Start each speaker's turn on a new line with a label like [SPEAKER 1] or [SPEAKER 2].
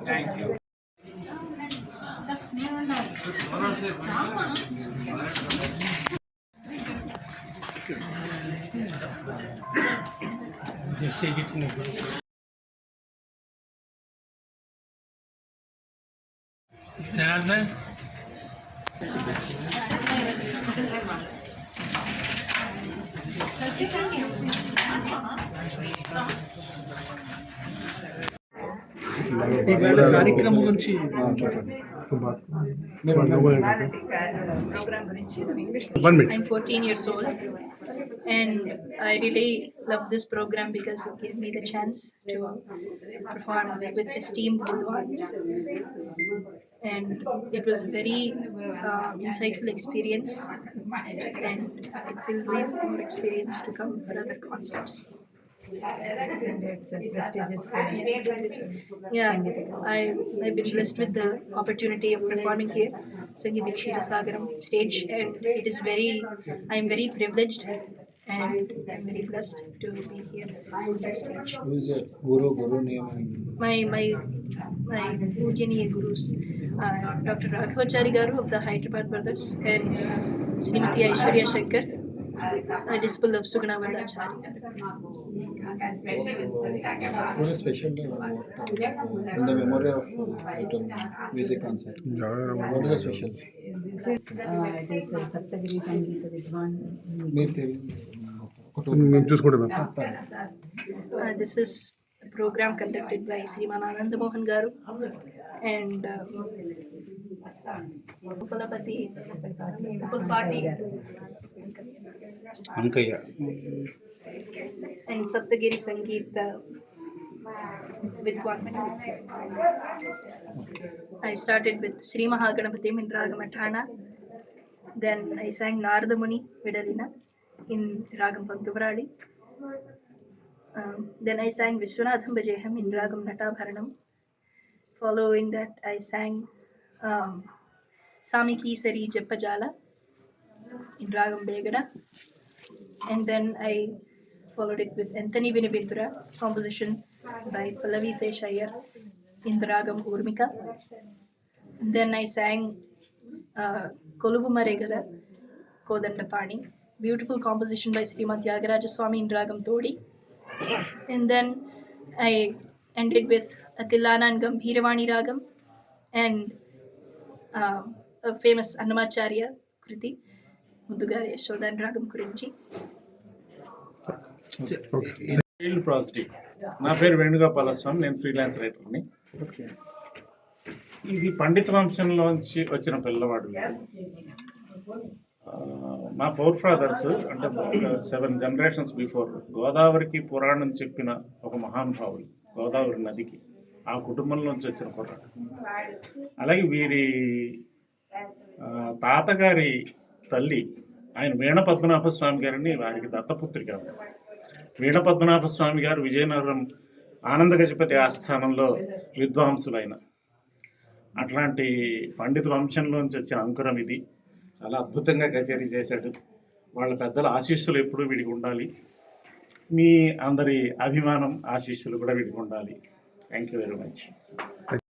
[SPEAKER 1] Thank you. Just take it in a group. Janardhan? కార్యక్రమం గురించి చెప్పండి.
[SPEAKER 2] I'm 14 years old and I really love this program because it gave me the chance to perform with esteemed Vidwans, and it was a very insightful experience, and it filled me with more experience to come for other concerts.
[SPEAKER 3] And it's a prestigious
[SPEAKER 2] I've been blessed with the opportunity of performing here, Sangeeta Ksheerasagaram stage, and it is I am very privileged and I'm very blessed to be here on this stage.
[SPEAKER 1] Who is your guru name?
[SPEAKER 2] My Pujaniya gurus, Dr. Raghvachari Garu of the Hyderabad Brothers and Srimati Aishwarya Shankar, a disciple of Sugana Vallachari.
[SPEAKER 1] What is special in the memory of music concert? What is the special?
[SPEAKER 3] it is a Saptagiri Sangeeta Vidwan.
[SPEAKER 2] This is a program conducted by Sriman Ananda Mohan Garu and Upalapati Upalpati
[SPEAKER 1] Ankaya.
[SPEAKER 2] and Saptagiri Sangeeta Vidwan. I started with Sri Mahaganapatim in Ragam Athana. Then I sang Narada Muni Vidalina in Ragam Pantuvradi. Then I sang Vishwanatham Bajeham in Ragam Natabharanam. Following that, I sang Samiki Sari Jappajala in Ragam Begada. And then I followed it with Anthony Vinibindura, composition by Pallavi Seshayar in the Ragam Urmika. Then I sang Koluvu Maregada Kodandapani, beautiful composition by Srimad Tyagaraja Swami in Ragam Todi. And then I ended with Atilana and Gambhiravani Ragam and a famous Annamacharya Kriti, Mudugari Yashodan Ragam Kurinchi.
[SPEAKER 4] Field project. నా పేరు వేణుగోపాలస్వామి, నేను freelance రైటర్ని. ఇది పండిత వంశంలోంచి వచ్చిన పిల్లవాడు. మా four fathers అంటే 7 generations before గోదావరికి పురాణం చెప్పిన ఒక మహానుభావులు, గోదావరి నదికి ఆ కుటుంబంలోంచి వచ్చిన కుర్రాడు. అలాగే వీరి తాతగారి తల్లి ఆయన వీణ పద్మనాభ స్వామి గారిని వారికి దత్తపుత్రిక. వీణ పద్మనాభ స్వామి గారు విజయనగరం ఆనంద గజపతి ఆస్థానంలో విద్వాంసులైన అట్లాంటి పండిత వంశంలోంచి వచ్చిన అంకురం ఇది. చాలా అద్భుతంగా కచేరీ చేశాడు. వాళ్ళ పెద్దల ఆశీస్సులు ఎప్పుడూ వీడికి ఉండాలి. మీ అందరి అభిమానం ఆశీస్సులు కూడా వీడికి ఉండాలి. Thank you very much.